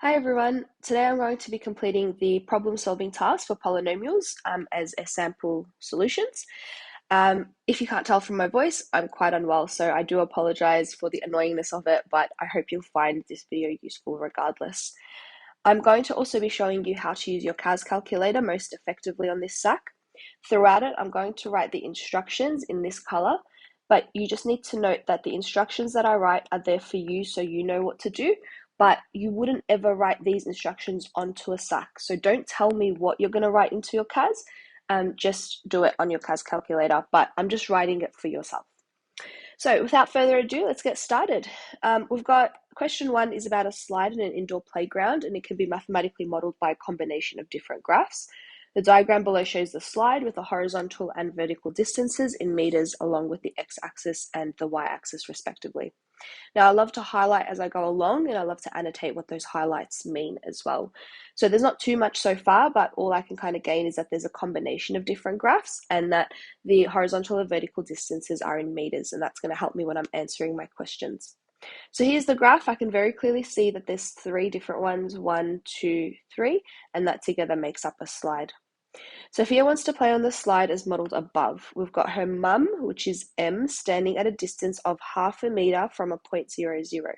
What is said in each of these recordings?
Hi everyone, today I'm going to be completing the problem solving task for polynomials as a sample solutions. If you can't tell from my voice, I'm quite unwell, so I do apologize for the annoyingness of it, but I hope you'll find this video useful regardless. I'm going to also be showing you how to use your CAS calculator most effectively on this SAC. Throughout it, I'm going to write the instructions in this color, but you just need to note that the instructions that I write are there for you so you know what to do, but you wouldn't ever write these instructions onto a SAC. So don't tell me what you're going to write into your CAS, just do it on your CAS calculator, but I'm just writing it for yourself. So without further ado, let's get started. We've got question 1 is about a slide in an indoor playground, and it can be mathematically modeled by a combination of different graphs. The diagram below shows the slide with the horizontal and vertical distances in meters along with the x-axis and the y-axis respectively. Now, I love to highlight as I go along, and I love to annotate what those highlights mean as well. So there's not too much so far, but all I can kind of gain is that there's a combination of different graphs and that the horizontal and vertical distances are in meters, and that's going to help me when I'm answering my questions. So here's the graph. I can very clearly see that there's 3 different ones, 1, 2, 3, and that together makes up a slide. Sophia wants to play on the slide as modelled above. We've got her mum, which is M, standing at a distance of ½ a metre from a point 0, 0.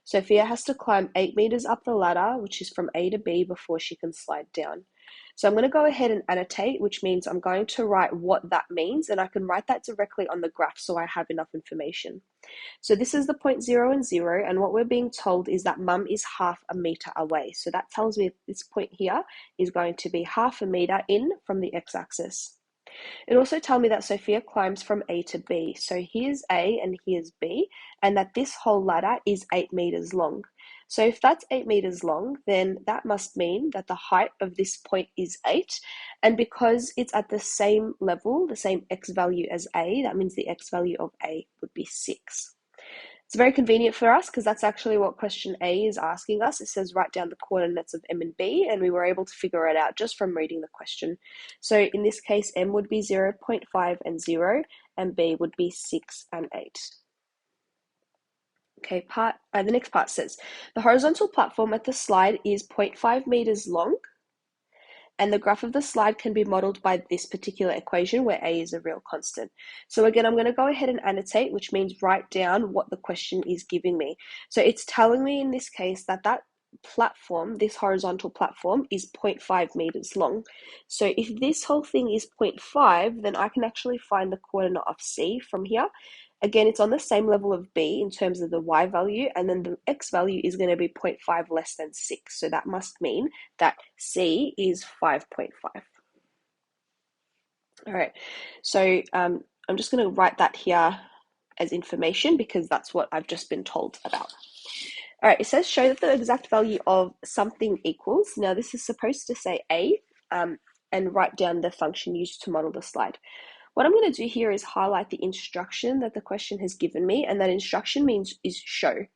Sophia has to climb 8 metres up the ladder, which is from A to B, before she can slide down. So I'm going to go ahead and annotate, which means I'm going to write what that means, and I can write that directly on the graph so I have enough information. So this is the point 0 and 0, and what we're being told is that mum is ½ a metre away. So that tells me this point here is going to be ½ a metre in from the x-axis. It also tells me that Sophia climbs from A to B. So here's A and here's B, and that this whole ladder is 8 metres long. So if that's 8 metres long, then that must mean that the height of this point is 8. And because it's at the same level, the same x value as A, that means the x value of A would be 6. It's very convenient for us because that's actually what question A is asking us. It says write down the coordinates of M and B, and we were able to figure it out just from reading the question. So in this case, M would be 0.5 and 0, and B would be 6 and 8. Okay, the next part says, the horizontal platform at the slide is 0.5 meters long, and the graph of the slide can be modeled by this particular equation where A is a real constant. So again, I'm going to go ahead and annotate, which means write down what the question is giving me. So it's telling me in this case that that platform, this horizontal platform, is 0.5 meters long. So if this whole thing is 0.5, then I can actually find the coordinate of C from here. Again, it's on the same level of B in terms of the y value, and then the x value is going to be 0.5 less than 6. So that must mean that C is 5.5. All right, so I'm just going to write that here as information because that's what I've just been told about. All right, it says show that the exact value of something equals. Now this is supposed to say A, and write down the function used to model the slide. What I'm going to do here is highlight the instruction that the question has given me, and that instruction is show.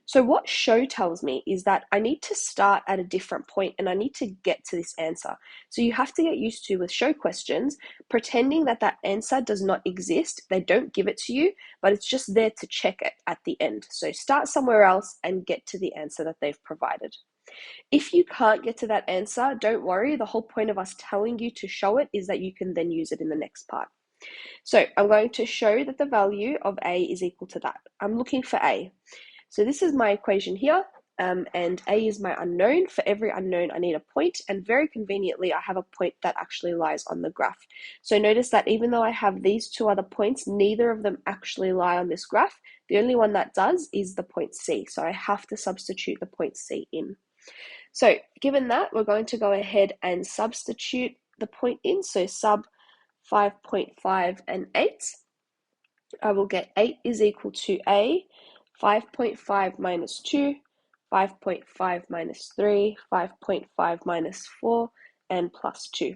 So what show tells me is that I need to start at a different point and I need to get to this answer. So you have to get used to, with show questions, pretending that that answer does not exist. They don't give it to you, but it's just there to check it at the end. So start somewhere else and get to the answer that they've provided. If you can't get to that answer, don't worry. The whole point of us telling you to show it is that you can then use it in the next part. So I'm going to show that the value of A is equal to that. I'm looking for A. So this is my equation here, and A is my unknown. For every unknown, I need a point, and very conveniently, I have a point that actually lies on the graph. So notice that even though I have these 2 other points, neither of them actually lie on this graph. The only one that does is the point C, so I have to substitute the point C in. So given that, we're going to go ahead and substitute the point in, so sub 5.5 and 8. I will get 8 is equal to A, 5.5 minus 2, 5.5 minus 3, 5.5 minus 4, and plus 2.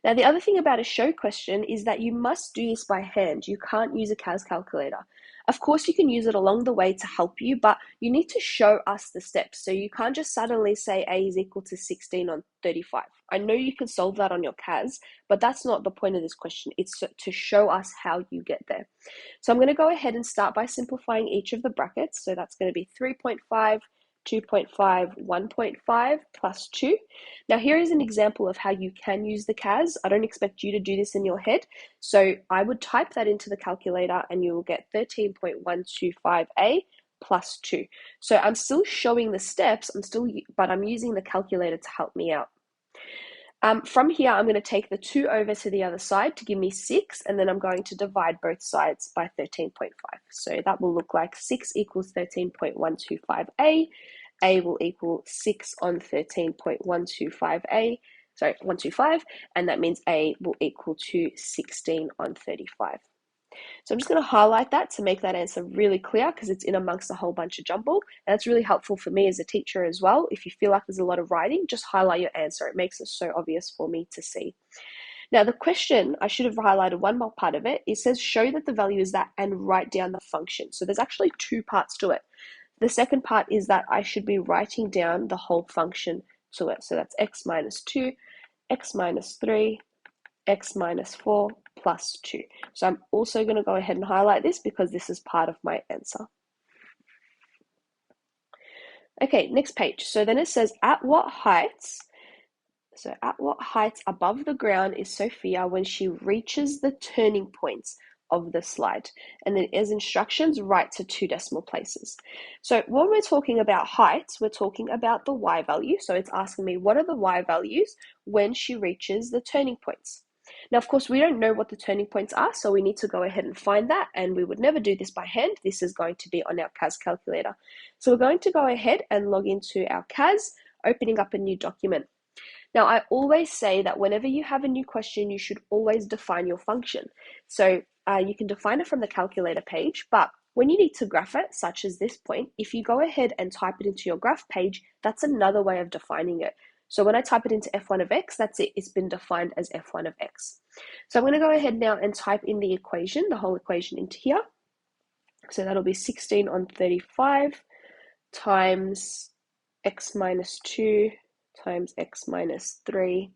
Now, the other thing about a show question is that you must do this by hand. You can't use a CAS calculator. Of course, you can use it along the way to help you, but you need to show us the steps. So you can't just suddenly say A is equal to 16 on 35. I know you can solve that on your CAS, but that's not the point of this question. It's to show us how you get there. So I'm going to go ahead and start by simplifying each of the brackets. So that's going to be 3.5, 2.5, 1.5 plus 2. Now here is an example of how you can use the CAS. I don't expect you to do this in your head. So I would type that into the calculator and you will get 13.125a plus 2. So I'm still showing the steps, but I'm using the calculator to help me out. From here, I'm going to take the 2 over to the other side to give me 6, and then I'm going to divide both sides by 13.5. So that will look like 6 equals 13.125a. A will equal 6 on 13.125a, sorry, 125, and that means A will equal to 16 on 35. So I'm just going to highlight that to make that answer really clear because it's in amongst a whole bunch of jumble. And that's really helpful for me as a teacher as well. If you feel like there's a lot of writing, just highlight your answer. It makes it so obvious for me to see. Now the question, I should have highlighted one more part of it. It says show that the value is that and write down the function. So there's actually 2 parts to it. The second part is that I should be writing down the whole function to it. So that's x minus 2, x minus 3, x minus 4 plus 2. So I'm also going to go ahead and highlight this because this is part of my answer. Okay, next page. So then it says at what heights above the ground is Sophia when she reaches the turning points of the slide? And then as instructions, write to 2 decimal places. So when we're talking about heights, we're talking about the y value. So it's asking me what are the y values when she reaches the turning points. Now, of course, we don't know what the turning points are, so we need to go ahead and find that, and we would never do this by hand. This is going to be on our CAS calculator. So we're going to go ahead and log into our CAS, opening up a new document. Now, I always say that whenever you have a new question, you should always define your function. So you can define it from the calculator page, but when you need to graph it, such as this point, if you go ahead and type it into your graph page, that's another way of defining it. So when I type it into f1 of x, that's it. It's been defined as f1 of x. So I'm going to go ahead now and type in the equation, the whole equation into here. So that'll be 16 on 35 times x minus 2 times x minus 3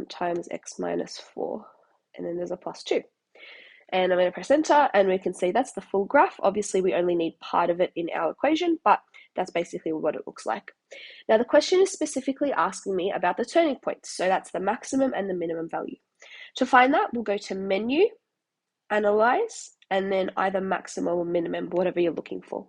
times x minus 4. And then there's a plus 2. And I'm going to press enter, and we can see that's the full graph. Obviously, we only need part of it in our equation, but that's basically what it looks like. Now, the question is specifically asking me about the turning points. So that's the maximum and the minimum value. To find that, we'll go to Menu, Analyze, and then either maximum or minimum, whatever you're looking for.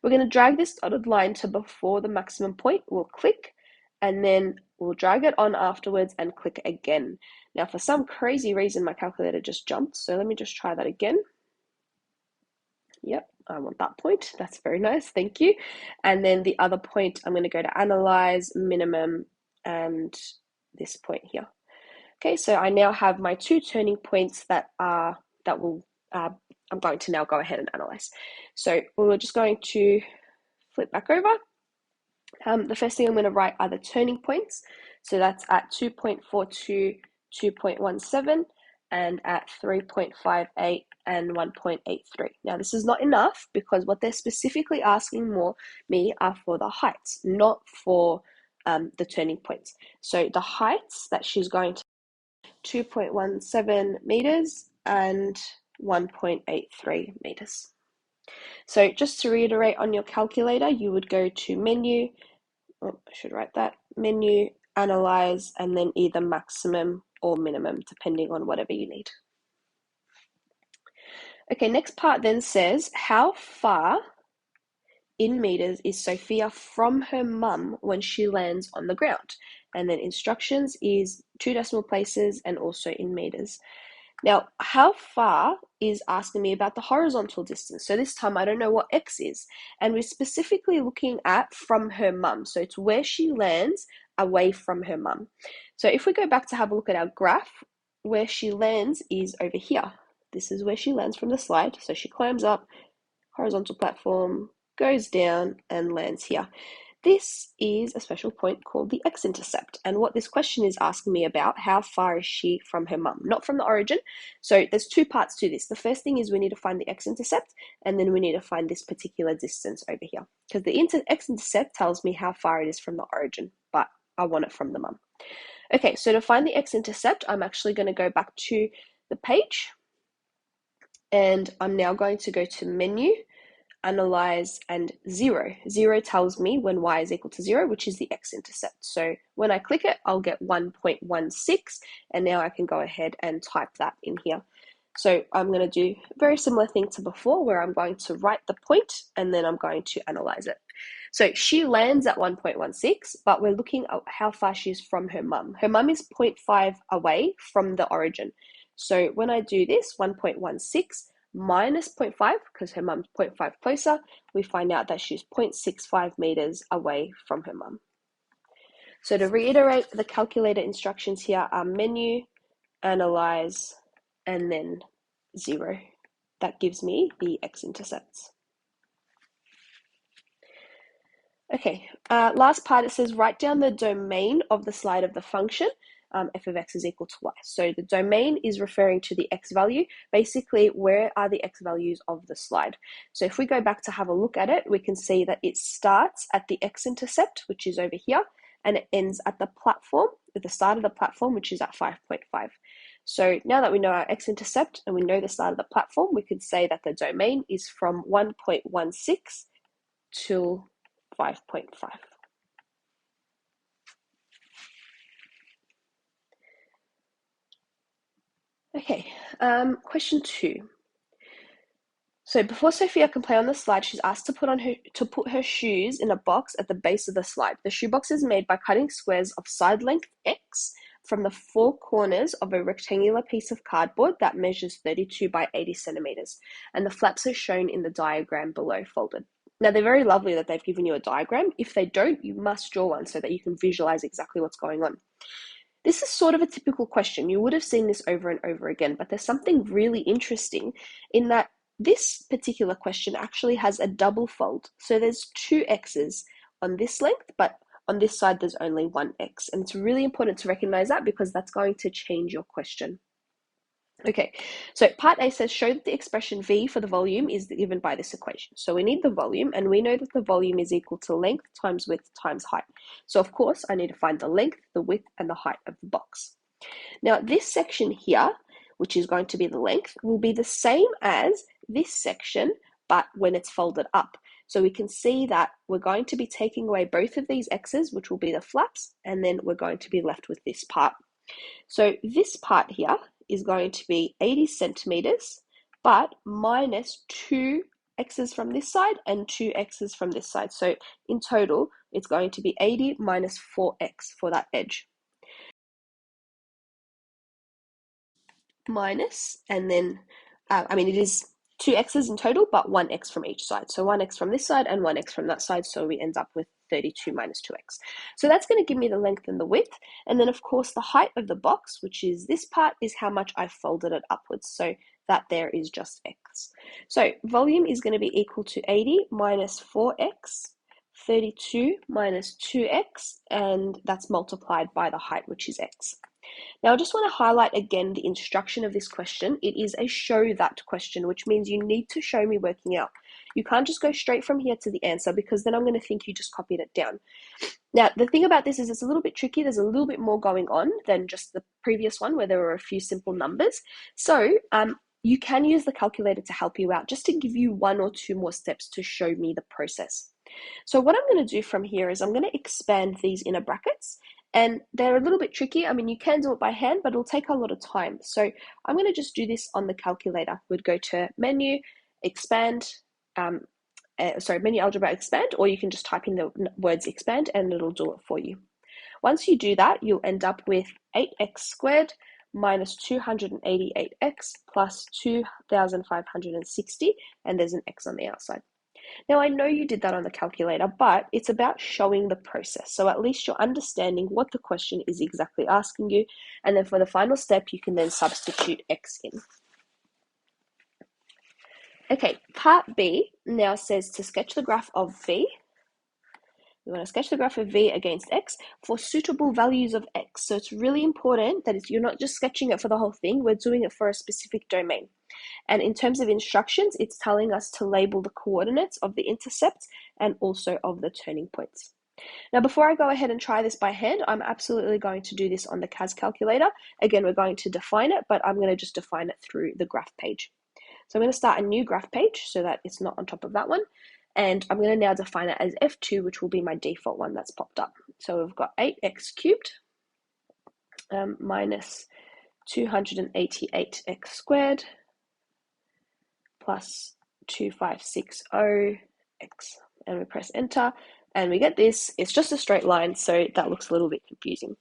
We're going to drag this dotted line to before the maximum point. We'll click, and then we'll drag it on afterwards and click again. Now, for some crazy reason, my calculator just jumped, so let me just try that again. Yep, I want that point. That's very nice, thank you. And then the other point, I'm going to go to Analyze, Minimum, and this point here. Okay, so I now have my 2 turning points that I'm going to now go ahead and analyze. So we're just going to flip back over. The first thing I'm going to write are the turning points. So that's at 2.42, 2.17, and at 3.58 and 1.83. Now this is not enough because what they're specifically asking me are for the heights, not for the turning points. So the heights that she's going to 2.17 meters and 1.83 meters. So just to reiterate on your calculator, you would go to Menu, I should write that, Menu, Analyze, and then either maximum or minimum, depending on whatever you need. Okay, next part then says, how far in meters is Sophia from her mum when she lands on the ground? And then instructions is 2 decimal places and also in meters. Now, how far is asking me about the horizontal distance. So this time I don't know what x is. And we're specifically looking at from her mum. So it's where she lands away from her mum. So if we go back to have a look at our graph, where she lands is over here. This is where she lands from the slide. So she climbs up, horizontal platform, goes down and lands here. This is a special point called the x-intercept, and what this question is asking me about, how far is she from her mum, not from the origin. So there's 2 parts to this. The first thing is we need to find the x-intercept, and then we need to find this particular distance over here, because the x-intercept tells me how far it is from the origin, but I want it from the mum. Okay, so to find the x-intercept, I'm actually going to go back to the page, and I'm now going to go to Menu, analyze, and 0. 0 tells me when y is equal to 0, which is the x-intercept. So when I click it, I'll get 1.16, and now I can go ahead and type that in here. So I'm going to do a very similar thing to before, where I'm going to write the point, and then I'm going to analyze it. So she lands at 1.16, but we're looking at how far she is from her mum. Her mum is 0.5 away from the origin. So when I do this, 1.16 minus 0.5, because her mum's 0.5 closer, we find out that she's 0.65 meters away from her mum. So to reiterate, the calculator instructions here are menu, analyze, and then 0. That gives me the x-intercepts. Okay, last part, it says write down the domain of the slide of the function f of x is equal to y. So the domain is referring to the x value. Basically, where are the x values of the slide? So if we go back to have a look at it, we can see that it starts at the x-intercept, which is over here, and it ends at the platform, at the start of the platform, which is at 5.5. So now that we know our x-intercept and we know the start of the platform, we could say that the domain is from 1.16 till 5.5. Okay, question 2. So before Sophia can play on the slide, she's asked to put her shoes in a box at the base of the slide. The shoebox is made by cutting squares of side length x from the 4 corners of a rectangular piece of cardboard that measures 32 by 80 centimeters, and the flaps are shown in the diagram below folded. Now, they're very lovely that they've given you a diagram. If they don't, you must draw one so that you can visualize exactly what's going on. This is sort of a typical question. You would have seen this over and over again, but there's something really interesting in that this particular question actually has a double fold. So there's 2 x's on this length, but on this side there's only 1 x. And it's really important to recognize that because that's going to change your question. Okay, so part A says show that the expression V for the volume is given by this equation. So we need the volume, and we know that the volume is equal to length times width times height. So of course, I need to find the length, the width, and the height of the box. Now this section here, which is going to be the length, will be the same as this section, but when it's folded up. So we can see that we're going to be taking away both of these x's, which will be the flaps, and then we're going to be left with this part. So this part here is going to be 80 centimeters, but minus 2 x's from this side and 2 x's from this side. So in total, it's going to be 80 minus 4x for that edge. Minus, and then, it is 2 x's in total, but 1 x from each side. So 1 x from this side and 1 x from that side, so we end up with 32 minus 2x. So that's going to give me the length and the width, and then of course the height of the box, which is this part, is how much I folded it upwards, so that there is just x. So volume is going to be equal to 80 minus 4x, 32 minus 2x, and that's multiplied by the height, which is x. Now, I just want to highlight again the instruction of this question. It is a show that question, which means you need to show me working out. You can't just go straight from here to the answer because then I'm going to think you just copied it down. Now, the thing about this is it's a little bit tricky. There's a little bit more going on than just the previous one where there were a few simple numbers. So you can use the calculator to help you out, just to give you 1 or 2 more steps to show me the process. So what I'm going to do from here is I'm going to expand these inner brackets. And they're a little bit tricky. You can do it by hand, but it'll take a lot of time. So I'm going to just do this on the calculator. We'd go to menu, expand, menu algebra expand, or you can just type in the words expand and it'll do it for you. Once you do that, you'll end up with 8x squared minus 288x plus 2,560, and there's an x on the outside. Now, I know you did that on the calculator, but it's about showing the process. So at least you're understanding what the question is exactly asking you. And then for the final step, you can then substitute x in. Okay, part B now says to sketch the graph of V. We want to sketch the graph of V against x for suitable values of x. So it's really important that you're not just sketching it for the whole thing. We're doing it for a specific domain. And in terms of instructions, it's telling us to label the coordinates of the intercepts and also of the turning points. Now, before I go ahead and try this by hand, I'm absolutely going to do this on the CAS calculator. Again, we're going to define it, but I'm going to just define it through the graph page. So I'm going to start a new graph page so that it's not on top of that one. And I'm going to now define it as f2, which will be my default one that's popped up. So we've got 8x cubed minus 288x squared plus 2560x. And we press enter and we get this. It's just a straight line, so that looks a little bit confusing.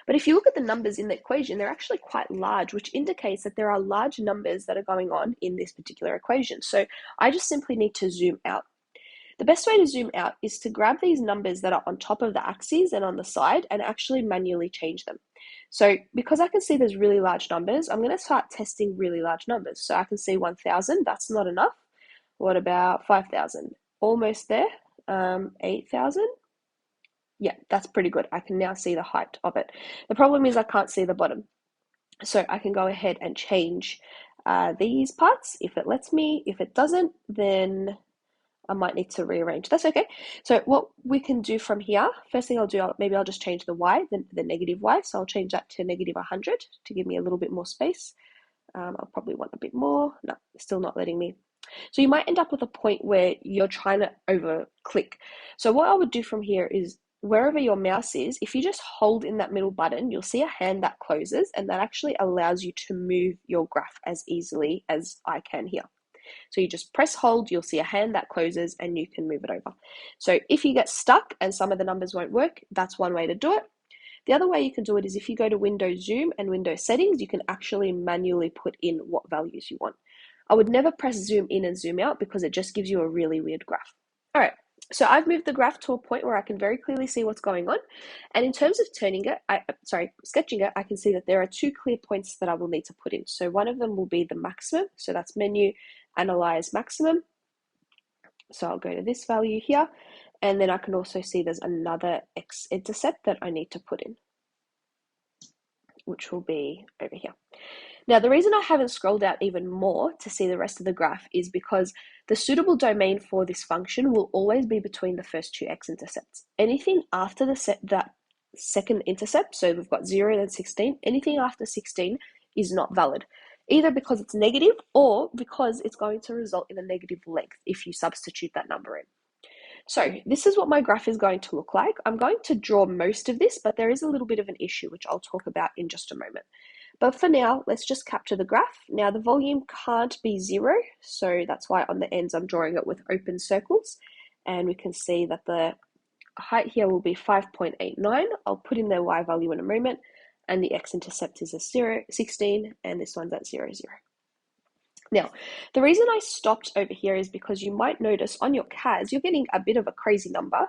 But if you look at the numbers in the equation, they're actually quite large, which indicates that there are large numbers that are going on in this particular equation. So I just simply need to zoom out. The best way to zoom out is to grab these numbers that are on top of the axes and on the side and actually manually change them. So because I can see there's really large numbers, I'm going to start testing really large numbers. So I can see 1,000, that's not enough. What about 5,000? Almost there. 8,000? Yeah, that's pretty good. I can now see the height of it. The problem is I can't see the bottom. So I can go ahead and change these parts if it lets me. If it doesn't, then I might need to rearrange. That's okay. So what we can do from here, first thing I'll do, maybe I'll just change the y, the negative y. So I'll change that to negative 100 to give me a little bit more space. I'll probably want a bit more. No, still not letting me. So you might end up with a point where you're trying to over click. So what I would do from here is wherever your mouse is, if you just hold in that middle button, you'll see a hand that closes, and that actually allows you to move your graph as easily as I can here. So you just press hold, you'll see a hand that closes, and you can move it over. So if you get stuck and some of the numbers won't work, that's one way to do it. The other way you can do it is if you go to Windows Zoom and Windows Settings, you can actually manually put in what values you want. I would never press zoom in and zoom out because it just gives you a really weird graph. All right, so I've moved the graph to a point where I can very clearly see what's going on. And in terms of sketching it, I can see that there are two clear points that I will need to put in. So one of them will be the maximum. So that's menu, analyze maximum. So I'll go to this value here. And then I can also see there's another x-intercept that I need to put in, which will be over here. Now, the reason I haven't scrolled out even more to see the rest of the graph is because the suitable domain for this function will always be between the first two x-intercepts. Anything after that second intercept, so we've got 0 and 16, anything after 16 is not valid, either because it's negative or because it's going to result in a negative length if you substitute that number in. So this is what my graph is going to look like. I'm going to draw most of this, but there is a little bit of an issue, which I'll talk about in just a moment. But for now, let's just capture the graph. Now the volume can't be 0, so that's why on the ends I'm drawing it with open circles. And we can see that the height here will be 5.89. I'll put in the y value in a moment. And the x-intercept is a 16, and this one's at 0, 0. Now, the reason I stopped over here is because you might notice on your CAS, you're getting a bit of a crazy number.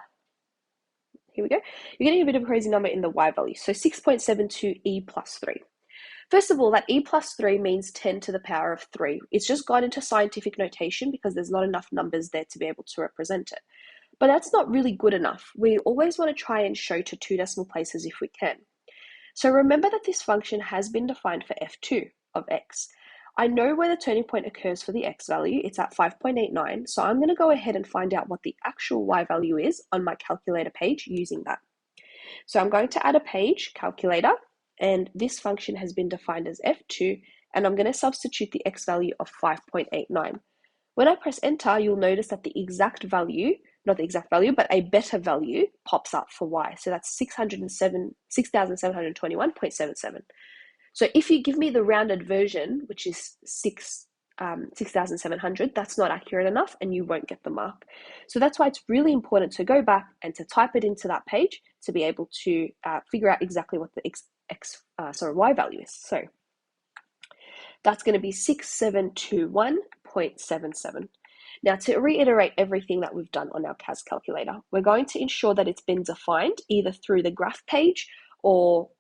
Here we go. You're getting a bit of a crazy number in the y value. So 6.72 e plus 3. First of all, that e plus 3 means 10 to the power of 3. It's just gone into scientific notation because there's not enough numbers there to be able to represent it. But that's not really good enough. We always want to try and show to 2 decimal places if we can. So remember that this function has been defined for f2 of x. I know where the turning point occurs for the x value. It's at 5.89. So I'm going to go ahead and find out what the actual y value is on my calculator page using that. So I'm going to add a page, calculator, and this function has been defined as f2, and I'm going to substitute the x value of 5.89. When I press enter, you'll notice that the exact value, not the exact value, but a better value pops up for y. So that's 6,721.77. So if you give me the rounded version, which is 6,700, that's not accurate enough and you won't get the mark. So that's why it's really important to go back and to type it into that page to be able to figure out exactly what the y value is. So that's going to be 6721.77. Now, to reiterate everything that we've done on our CAS calculator, we're going to ensure that it's been defined either through the graph page or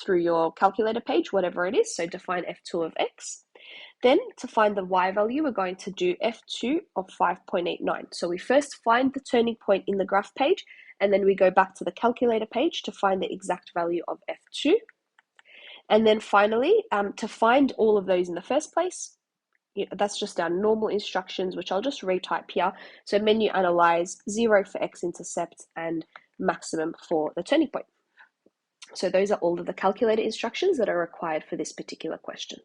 through your calculator page, whatever it is. So define f2 of x. Then to find the y value, we're going to do f2 of 5.89. So we first find the turning point in the graph page, and then we go back to the calculator page to find the exact value of f2. And then finally, to find all of those in the first place, that's just our normal instructions, which I'll just retype here. So menu analyze, 0 for x-intercept, and maximum for the turning point. So those are all of the calculator instructions that are required for this particular question.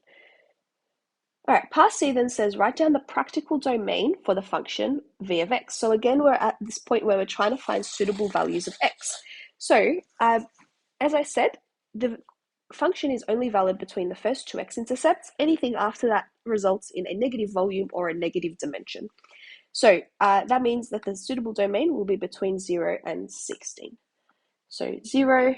All right, part C then says write down the practical domain for the function v of x. So again, we're at this point where we're trying to find suitable values of x. So as I said, the function is only valid between the first two x-intercepts. Anything after that results in a negative volume or a negative dimension. So that means that the suitable domain will be between 0 and 16. So 0,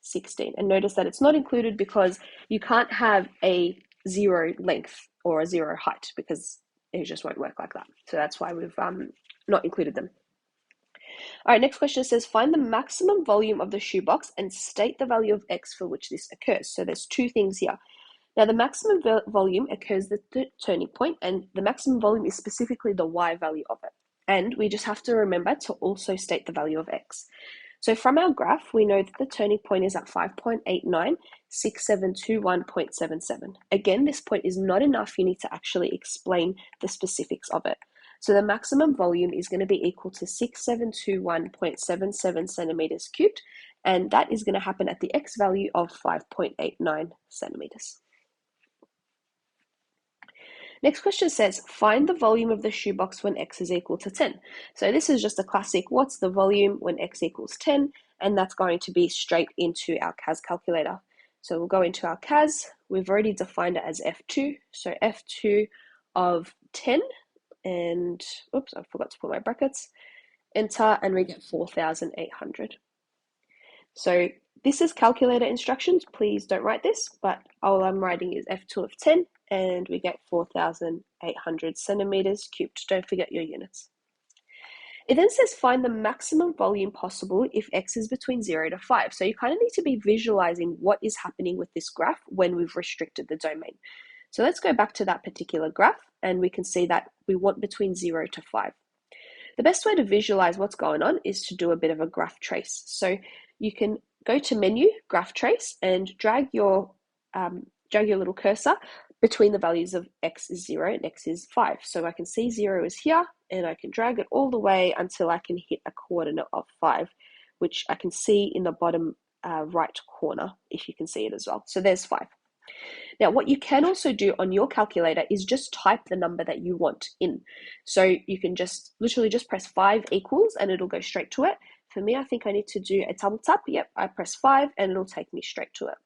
16. And notice that it's not included because you can't have a 0 length or a 0 height because it just won't work like that. So that's why we've not included them. All right, next question says, find the maximum volume of the shoebox and state the value of x for which this occurs. So there's two things here. Now, the maximum volume occurs at the turning point, and the maximum volume is specifically the y value of it. And we just have to remember to also state the value of x. So from our graph, we know that the turning point is at 5.896721.77. Again, this point is not enough. You need to actually explain the specifics of it. So the maximum volume is going to be equal to 6721.77 centimeters cubed, and that is going to happen at the x value of 5.89 centimeters. Next question says, find the volume of the shoebox when x is equal to 10. So this is just a classic, what's the volume when x equals 10? And that's going to be straight into our CAS calculator. So we'll go into our CAS. We've already defined it as F2. So F2 of 10, and oops, I forgot to put my brackets. Enter, and we get 4,800. So this is calculator instructions. Please don't write this, but all I'm writing is F2 of 10, and we get 4,800 centimeters cubed. Don't forget your units. It then says find the maximum volume possible if x is between 0 to 5. So you kind of need to be visualizing what is happening with this graph when we've restricted the domain. So let's go back to that particular graph, and we can see that we want between 0 to 5. The best way to visualize what's going on is to do a bit of a graph trace. So you can go to menu, graph trace, and drag your little cursor between the values of x is 0 and x is 5. So I can see 0 is here, and I can drag it all the way until I can hit a coordinate of 5, which I can see in the bottom right corner, if you can see it as well. So there's 5. Now, what you can also do on your calculator is just type the number that you want in. So you can just literally just press 5 equals and it'll go straight to it. For me, I think I need to do a double tap. Yep, I press 5 and it'll take me straight to it.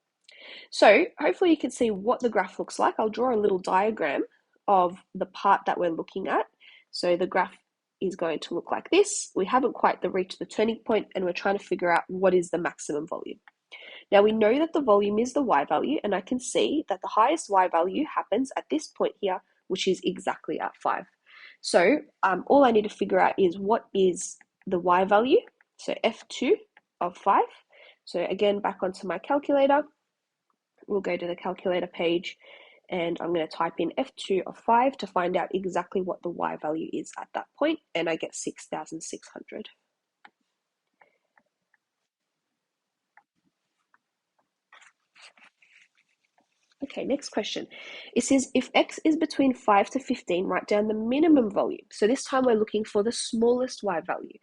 So hopefully you can see what the graph looks like. I'll draw a little diagram of the part that we're looking at. So the graph is going to look like this. We haven't quite reached the turning point, and we're trying to figure out what is the maximum volume. Now we know that the volume is the y value, and I can see that the highest y value happens at this point here, which is exactly at 5. So all I need to figure out is what is the y value, so F2 of 5. So again, back onto my calculator, we'll go to the calculator page, and I'm going to type in F2 of 5 to find out exactly what the y value is at that point, and I get 6,600. Okay, next question. It says if x is between 5 to 15, write down the minimum volume. So this time we're looking for the smallest y value.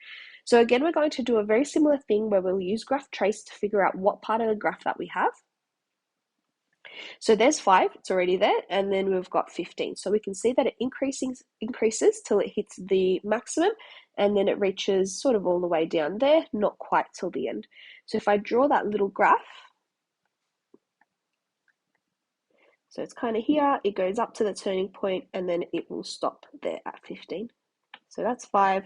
So again, we're going to do a very similar thing where we'll use graph trace to figure out what part of the graph that we have. So there's 5, it's already there, and then we've got 15. So we can see that it increases till it hits the maximum, and then it reaches sort of all the way down there, not quite till the end. So if I draw that little graph, so it's kind of here, it goes up to the turning point, and then it will stop there at 15. So that's 5,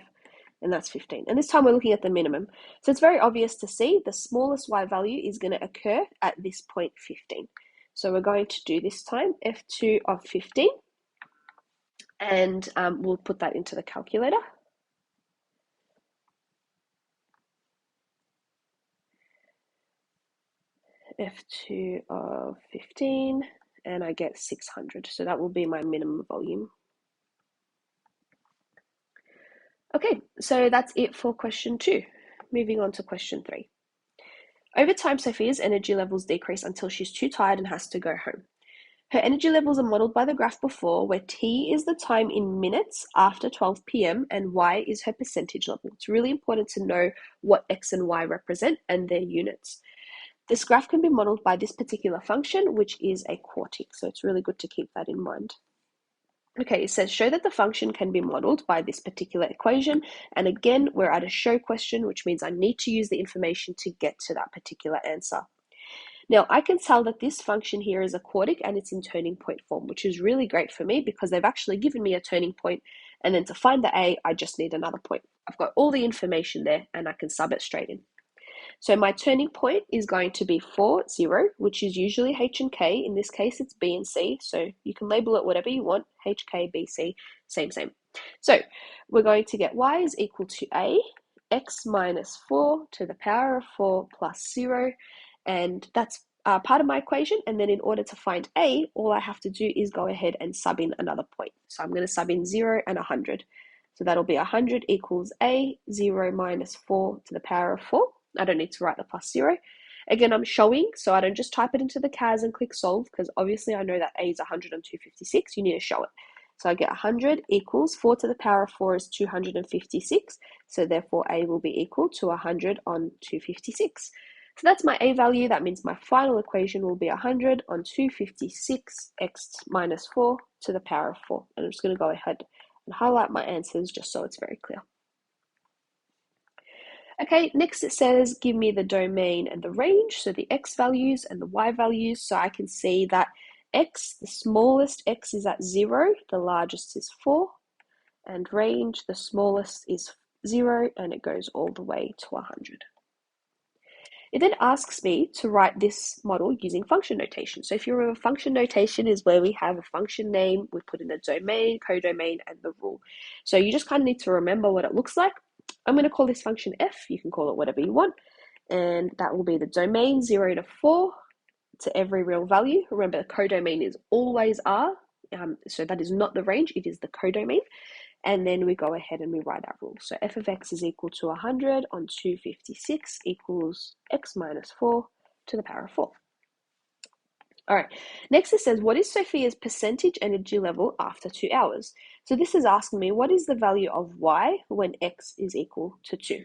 and that's 15. And this time we're looking at the minimum. So it's very obvious to see the smallest y value is going to occur at this point 15. So we're going to do this time F2 of 15, and we'll put that into the calculator. F2 of 15, and I get 600. So that will be my minimum volume. Okay, so that's it for question 2. Moving on to question 3. Over time, Sophia's energy levels decrease until she's too tired and has to go home. Her energy levels are modeled by the graph before, where T is the time in minutes after 12 p.m. and Y is her percentage level. It's really important to know what X and Y represent and their units. This graph can be modeled by this particular function, which is a quartic, so it's really good to keep that in mind. Okay, it says show that the function can be modeled by this particular equation. And again, we're at a show question, which means I need to use the information to get to that particular answer. Now, I can tell that this function here is a quartic and it's in turning point form, which is really great for me because they've actually given me a turning point, and then to find the a, I just need another point. I've got all the information there and I can sub it straight in. So my turning point is going to be 4, 0, which is usually H and K. In this case, it's B and C. So you can label it whatever you want, H, K, B, C, same. So we're going to get y is equal to A, x minus 4 to the power of 4 plus 0. And that's part of my equation. And then in order to find A, all I have to do is go ahead and sub in another point. So I'm going to sub in 0 and 100. So that'll be 100 equals A, 0 minus 4 to the power of 4. I don't need to write the plus 0. Again, I'm showing, so I don't just type it into the CAS and click solve, because obviously I know that A is 100 and 256. You need to show it. So I get 100 equals 4 to the power of 4 is 256. So therefore A will be equal to 100 on 256. So that's my A value. That means my final equation will be 100 on 256 x minus 4 to the power of 4. And I'm just going to go ahead and highlight my answers just so it's very clear. Okay, next it says, give me the domain and the range, so the x values and the y values. So I can see that x, the smallest x is at 0, the largest is 4, and range, the smallest is 0, and it goes all the way to 100. It then asks me to write this model using function notation. So if you remember, function notation is where we have a function name, we put in a domain, codomain, and the rule. So you just kind of need to remember what it looks like. I'm going to call this function f, you can call it whatever you want, and that will be the domain 0 to 4 to every real value. Remember, the codomain is always R, so that is not the range, it is the codomain. And then we go ahead and we write our rule. So f of x is equal to 100 on 256 equals x minus 4 to the power of 4. All right, next it says, what is Sophia's percentage energy level after 2 hours? So this is asking me, what is the value of y when x is equal to 2?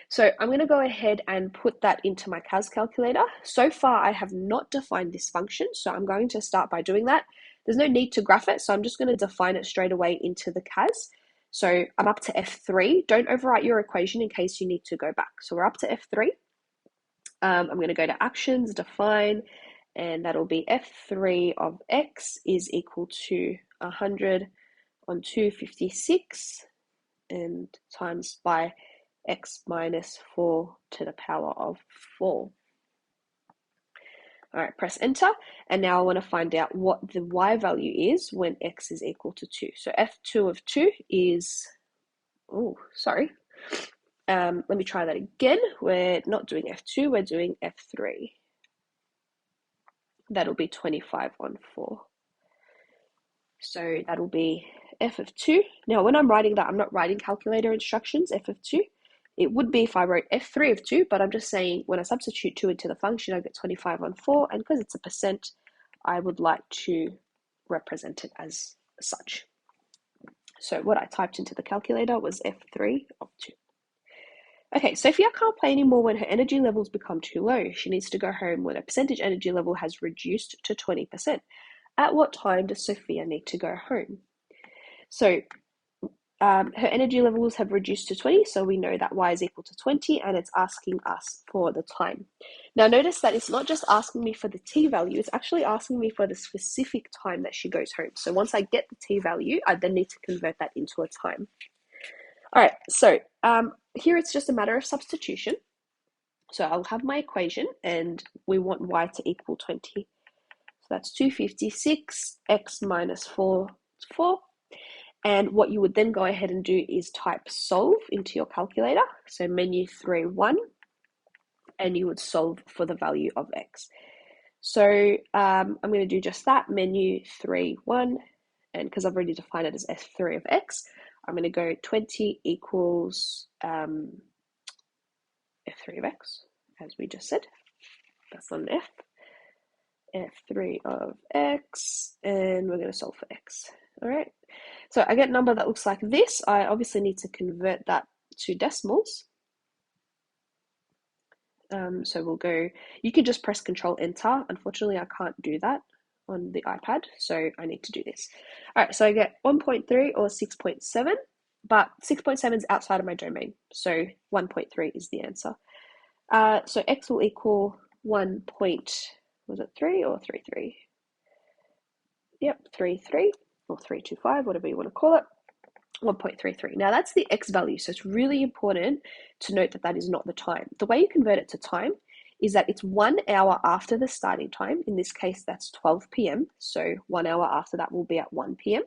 So I'm going to go ahead and put that into my CAS calculator. So far, I have not defined this function, so I'm going to start by doing that. There's no need to graph it, so I'm just going to define it straight away into the CAS. So I'm up to F3. Don't overwrite your equation in case you need to go back. So we're up to F3. I'm going to go to Actions, Define, and that'll be F3 of x is equal to 100 on 256 and times by x minus 4 to the power of 4. All right, press enter, and now I want to find out what the y value is when x is equal to 2. So f2 of 2 is, let me try that again. We're not doing f2, we're doing f3. That'll be 25 on 4. So that'll be f of 2. Now, when I'm writing that, I'm not writing calculator instructions, f of 2. It would be if I wrote f3 of 2, but I'm just saying when I substitute 2 into the function, I get 25 on 4, and because it's a percent, I would like to represent it as such. So what I typed into the calculator was f3 of 2. Okay, Sophia can't play anymore when her energy levels become too low. She needs to go home when her percentage energy level has reduced to 20%. At what time does Sophia need to go home? So her energy levels have reduced to 20, so we know that y is equal to 20, and it's asking us for the time. Now notice that it's not just asking me for the t value, it's actually asking me for the specific time that she goes home. So once I get the t value, I then need to convert that into a time. All right, so here it's just a matter of substitution. So I'll have my equation, and we want y to equal 20. So that's 256, x minus 4 is 4. And what you would then go ahead and do is type solve into your calculator. So menu 3, 1, and you would solve for the value of x. So I'm going to do just that, menu 3, 1, and because I've already defined it as f3 of x, I'm going to go 20 equals f3 of x, as we just said. That's not an f. f3 of x, and we're going to solve for x. All right. So I get a number that looks like this. I obviously need to convert that to decimals. So we'll go, you can just press Control Enter. Unfortunately, I can't do that on the iPad, so I need to do this. All right, so I get 1.3 or 6.7, but 6.7 is outside of my domain, so 1.3 is the answer. So x will equal 1 point, was it 3 or 3.3? Yep, 3.3 or 3.25, whatever you want to call it. 1.33. Now that's the x value, so it's really important to note that that is not the time. The way you convert it to time is that it's 1 hour after the starting time. In this case, that's 12 p.m. So 1 hour after that will be at 1 p.m.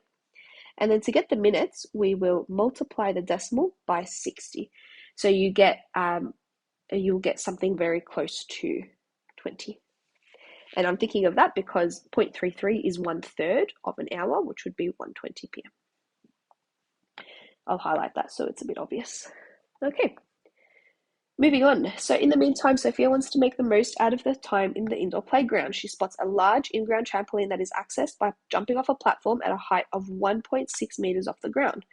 And then to get the minutes, we will multiply the decimal by 60. So you'll get something very close to 20. And I'm thinking of that because 0.33 is 1/3 of an hour, which would be 1:20 p.m. I'll highlight that so it's a bit obvious. Okay, moving on. So in the meantime, Sophia wants to make the most out of the time in the indoor playground. She spots a large in-ground trampoline that is accessed by jumping off a platform at a height of 1.6 meters off the ground.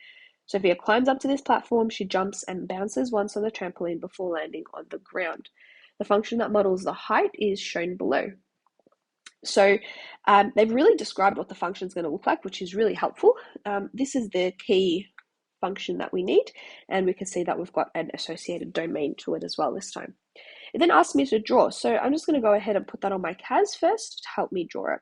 Sophia climbs up to this platform, she jumps and bounces once on the trampoline before landing on the ground. The function that models the height is shown below. So they've really described what the function is going to look like, which is really helpful. This is the key function that we need, and we can see that we've got an associated domain to it as well this time. It then asks me to draw, so I'm just going to go ahead and put that on my CAS first to help me draw it.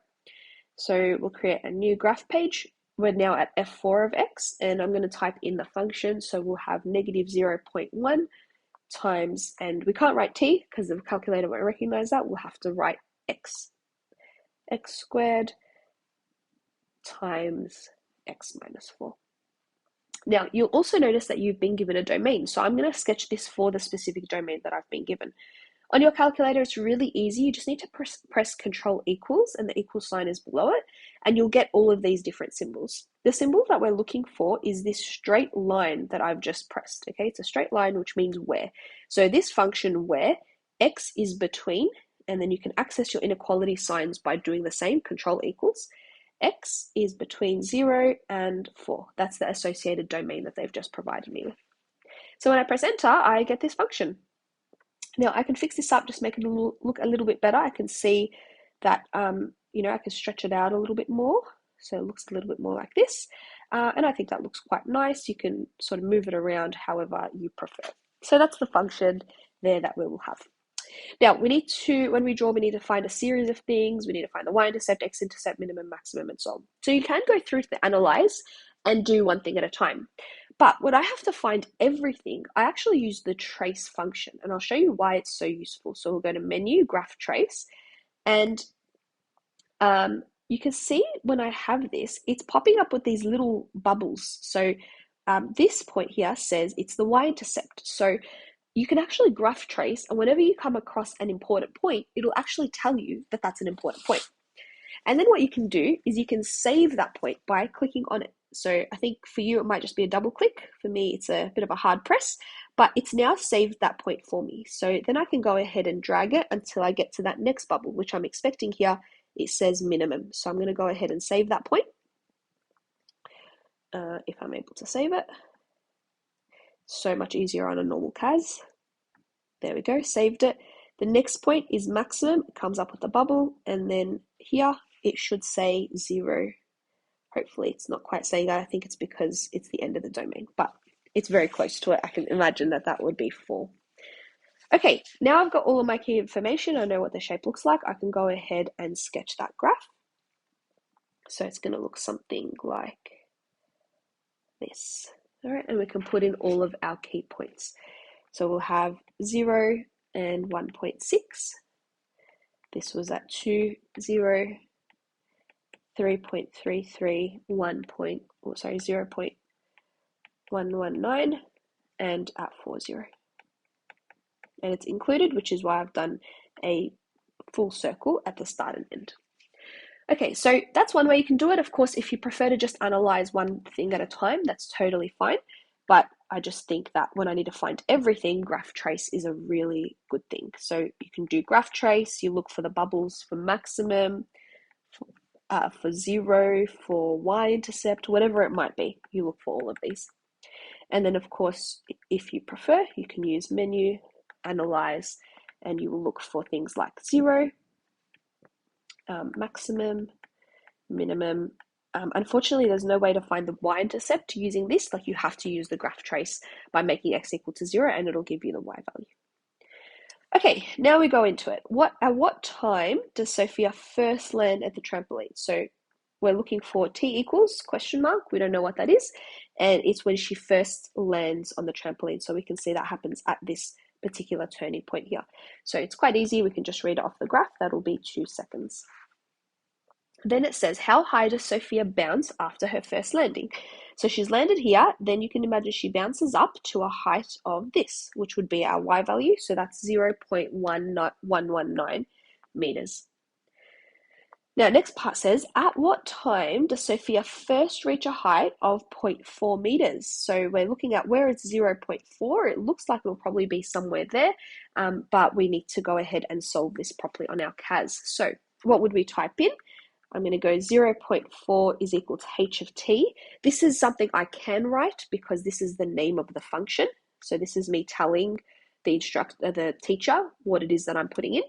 So we'll create a new graph page. We're now at f4 of x, and I'm going to type in the function, so we'll have negative 0.1 times, and we can't write t because the calculator won't recognize that, we'll have to write x squared times x minus 4. Now, you'll also notice that you've been given a domain. So I'm going to sketch this for the specific domain that I've been given. On your calculator, it's really easy. You just need to press Control equals, and the equal sign is below it, and you'll get all of these different symbols. The symbol that we're looking for is this straight line that I've just pressed. Okay, it's a straight line, which means where. So this function where x is between, and then you can access your inequality signs by doing the same, Control equals. X is between 0 and 4. That's the associated domain that they've just provided me with. So when I press enter, I get this function. Now I can fix this up, just make it look a little bit better. I can see that, I can stretch it out a little bit more. So it looks a little bit more like this. And I think that looks quite nice. You can sort of move it around however you prefer. So that's the function there that we will have. Now, when we draw, we need to find a series of things. We need to find the y-intercept, x-intercept, minimum, maximum, and so on. So you can go through to the analyze and do one thing at a time. But when I have to find everything, I actually use the trace function, and I'll show you why it's so useful. So we'll go to menu, graph trace, and you can see when I have this, it's popping up with these little bubbles. So this point here says it's the y-intercept. So you can actually graph trace, and whenever you come across an important point, it'll actually tell you that that's an important point. And then what you can do is you can save that point by clicking on it. So I think for you, it might just be a double click. For me, it's a bit of a hard press, but it's now saved that point for me. So then I can go ahead and drag it until I get to that next bubble, which I'm expecting here. It says minimum. So I'm going to go ahead and save that point. If I'm able to save it. So much easier on a normal CAS. There we go, saved it. The next point is maximum. It comes up with a bubble, and then here it should say 0. Hopefully it's not quite saying that. I think it's because it's the end of the domain, but it's very close to it. I can imagine that that would be 4. Okay, now I've got all of my key information. I know what the shape looks like. I can go ahead and sketch that graph. So it's going to look something like this. All right, and we can put in all of our key points. So we'll have 0 and 1.6. This was at 2, 0, 3.33, 0.119, and at 4, 0. And it's included, which is why I've done a full circle at the start and end. Okay, so that's one way you can do it. Of course, if you prefer to just analyze one thing at a time, that's totally fine. But I just think that when I need to find everything, graph trace is a really good thing. So you can do graph trace, you look for the bubbles for maximum, for 0, for y-intercept, whatever it might be. You look for all of these. And then, of course, if you prefer, you can use menu, analyze, and you will look for things like 0, maximum, minimum. Unfortunately, there's no way to find the y-intercept using this. Like, you have to use the graph trace by making x equal to 0, and it'll give you the y value. Okay, now we go into it. At what time does Sophia first land at the trampoline? So we're looking for t equals question mark. We don't know what that is. And it's when she first lands on the trampoline. So we can see that happens at this particular turning point here. So it's quite easy. We can just read it off the graph. That'll be 2 seconds. Then it says, how high does Sophia bounce after her first landing? So she's landed here, then you can imagine she bounces up to a height of this, which would be our y value. So that's 0.119 meters. Now, next part says, at what time does Sophia first reach a height of 0.4 meters? So we're looking at where it's 0.4. It looks like it'll probably be somewhere there, but we need to go ahead and solve this properly on our CAS. So what would we type in? I'm going to go 0.4 is equal to h of t. This is something I can write because this is the name of the function. So this is me telling the teacher what it is that I'm putting in,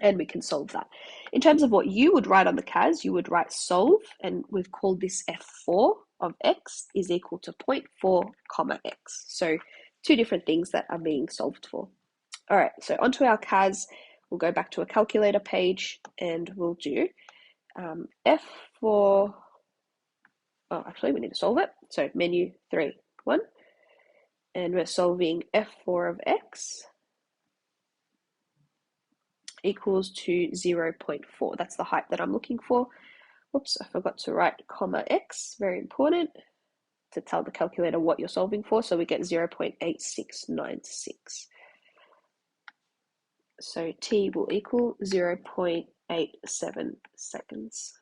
and we can solve that. In terms of what you would write on the CAS, you would write solve, and we've called this f4 of x is equal to 0.4 comma x. So 2 different things that are being solved for. All right, so onto our CAS. We'll go back to a calculator page, and we'll do F4, actually we need to solve it. So menu 3, 1, and we're solving F4 of x equals to 0.4. That's the height that I'm looking for. Whoops, I forgot to write comma x, very important, to tell the calculator what you're solving for. So we get 0.8696. So t will equal 0.87 seconds.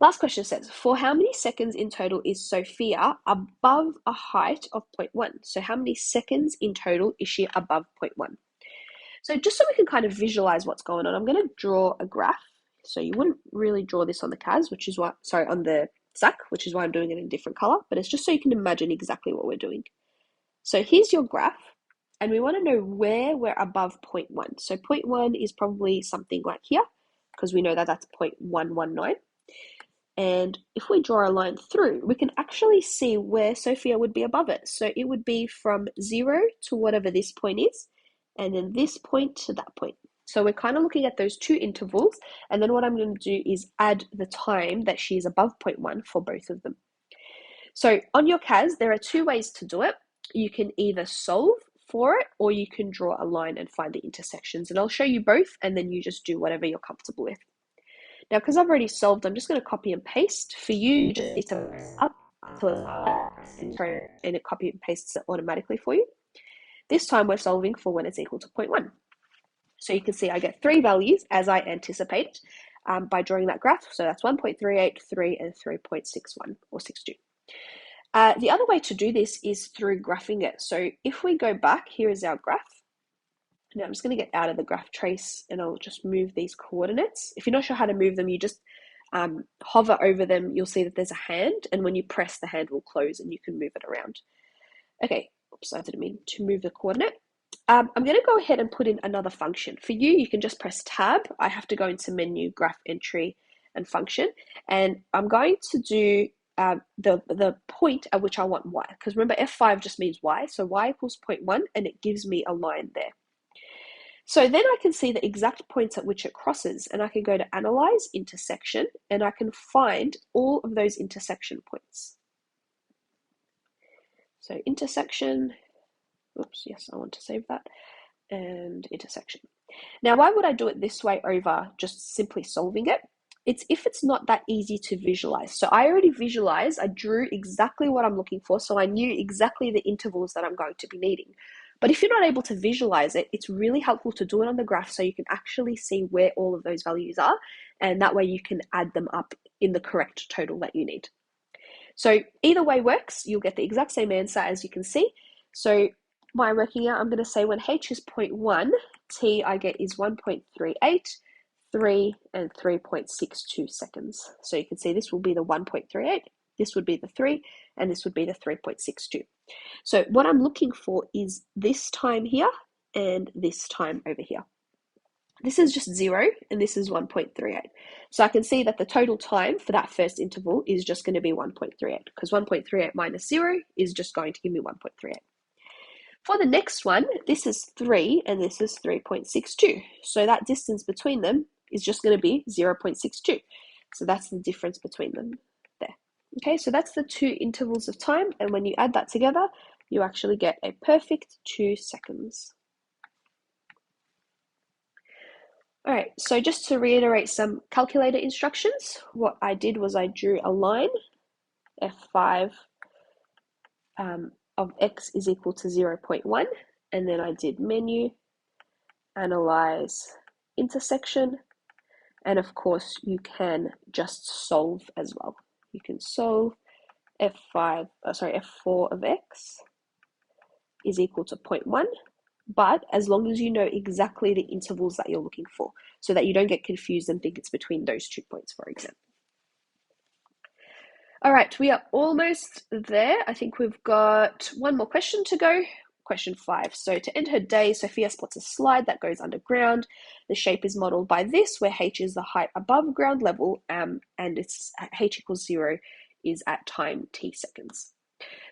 Last question says, for how many seconds in total is Sophia above a height of 0.1? So how many seconds in total is she above 0.1? So just so we can kind of visualize what's going on, I'm going to draw a graph. So you wouldn't really draw this on the CAS, which is why, sorry, on the SAC, which is why I'm doing it in a different color, but it's just so you can imagine exactly what we're doing. So here's your graph, and we want to know where we're above 0.1. So 0.1 is probably something like here, because we know that that's 0.119. And if we draw a line through, we can actually see where Sophia would be above it. So it would be from 0 to whatever this point is, and then this point to that point. So we're kind of looking at those 2 intervals, and then what I'm going to do is add the time that she is above 0.1 for both of them. So on your CAS, there are 2 ways to do it. You can either solve for it, or you can draw a line and find the intersections. And I'll show you both, and then you just do whatever you're comfortable with. Now, because I've already solved, I'm just going to copy and paste. For you, you just need to press up until it's highlighted, and it copy and pastes it automatically for you. This time we're solving for when it's equal to 0.1. So you can see I get 3 values as I anticipated by drawing that graph. So that's 1.38, 3, and 3.61 or 62. The other way to do this is through graphing it. So if we go back, here is our graph. Now I'm just going to get out of the graph trace, and I'll just move these coordinates. If you're not sure how to move them, you just hover over them. You'll see that there's a hand, and when you press, the hand will close and you can move it around. Okay, oops, I didn't mean to move the coordinate. I'm going to go ahead and put in another function. For you, you can just press tab. I have to go into menu, graph entry, and function, and I'm going to do the point at which I want y, because remember F5 just means y, so y equals 0.1, and it gives me a line there. So then I can see the exact points at which it crosses, and I can go to Analyze, Intersection, and I can find all of those intersection points. So intersection, oops, yes, I want to save that, and intersection. Now, why would I do it this way over just simply solving it? It's if it's not that easy to visualize. So I already visualized, I drew exactly what I'm looking for, so I knew exactly the intervals that I'm going to be needing. But if you're not able to visualize it, it's really helpful to do it on the graph so you can actually see where all of those values are, and that way you can add them up in the correct total that you need. So either way works, you'll get the exact same answer as you can see. So by working out, I'm going to say when h is 0.1, t I get is 1.38, 3, and 3.62 seconds. So you can see this will be the 1.38, this would be the 3, and this would be the 3.62. So what I'm looking for is this time here and this time over here. This is just 0, and this is 1.38. So I can see that the total time for that first interval is just going to be 1.38, because 1.38 minus 0 is just going to give me 1.38. For the next one, this is 3 and this is 3.62. So that distance between them is just going to be 0.62. So that's the difference between them there. Okay, so that's the two intervals of time, and when you add that together, you actually get a perfect 2 seconds. All right, so just to reiterate some calculator instructions, what I did was I drew a line, f5 of x is equal to 0.1, and then I did menu, analyze, intersection, and of course you can just solve as well. You can solve f4 of x is equal to 0.1, but as long as you know exactly the intervals that you're looking for, so that you don't get confused and think it's between those 2 points, for example. All right, we are almost there. I think we've got one more question to go. Question 5. So to end her day, Sophia spots a slide that goes underground. The shape is modeled by this, where h is the height above ground level, and it's h equals 0 is at time t seconds.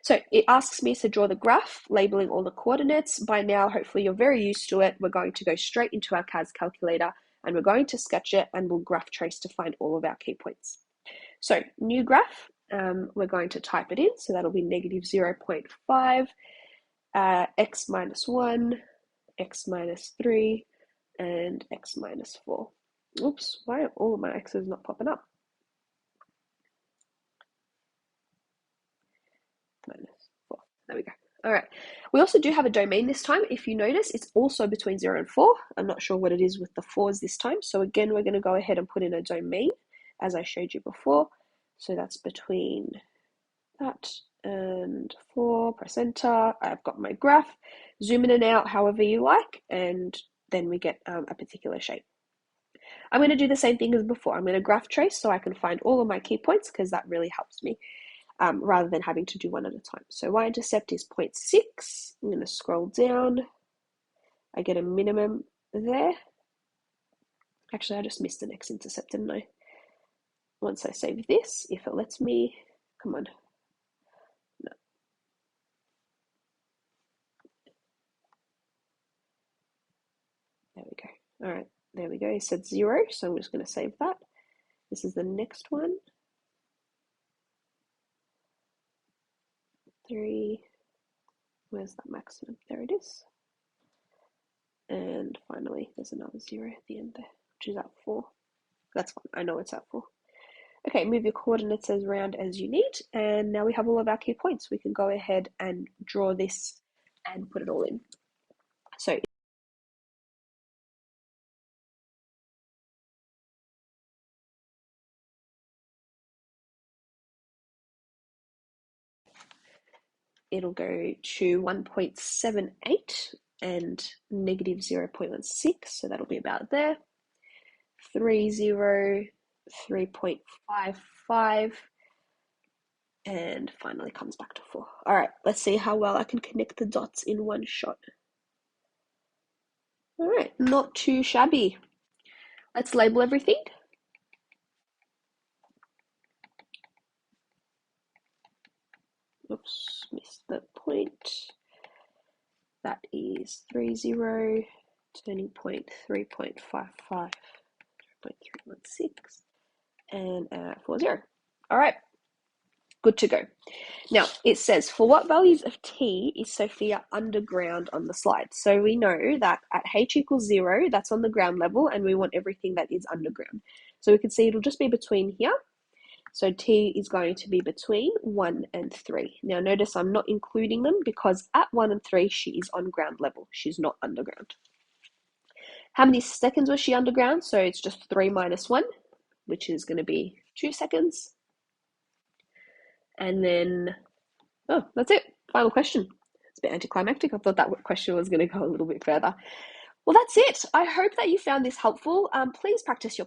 So it asks me to draw the graph, labeling all the coordinates. By now, hopefully you're very used to it. We're going to go straight into our CAS calculator, and we're going to sketch it, and we'll graph trace to find all of our key points. So new graph, we're going to type it in. So that'll be negative 0.5, x minus 1, x minus 3, and x minus 4. Oops, why are all of my x's not popping up? Minus 4. There we go. All right. We also do have a domain this time. If you notice, it's also between 0 and 4. I'm not sure what it is with the 4s this time. So again, we're going to go ahead and put in a domain, as I showed you before. So that's between that and 4, press enter. I've got my graph. Zoom in and out however you like, and then we get a particular shape. I'm going to do the same thing as before. I'm going to graph trace so I can find all of my key points, because that really helps me. Rather than having to do one at a time. So y-intercept is 0.6. I'm going to scroll down. I get a minimum there. Actually, I just missed an x-intercept, didn't I? Once I save this, if it lets me, come on. No. There we go. All right, there we go. It said 0, so I'm just going to save that. This is the next one. 3. Where's that maximum? There it is. And finally, there's another 0 at the end there, which is at 4. That's fine. I know it's at 4. Okay, move your coordinates as round as you need, and now we have all of our key points. We can go ahead and draw this and put it all in. So it'll go to 1.78 and negative 0.16, so that'll be about there. 30, 3.55, and finally comes back to 4. All right, let's see how well I can connect the dots in one shot. All right, not too shabby. Let's label everything. Oops, missed the point. That is 30, turning point 3.55, 3.316, and 40. All right, good to go. Now, it says, for what values of t is Sophia underground on the slide? So we know that at h equals 0, that's on the ground level, and we want everything that is underground. So we can see it'll just be between here. So t is going to be between 1 and 3. Now notice I'm not including them, because at 1 and 3, she is on ground level. She's not underground. How many seconds was she underground? So it's just 3 minus 1, which is going to be 2 seconds. And then, oh, that's it. Final question. It's a bit anticlimactic. I thought that question was going to go a little bit further. Well, that's it. I hope that you found this helpful. Please practice your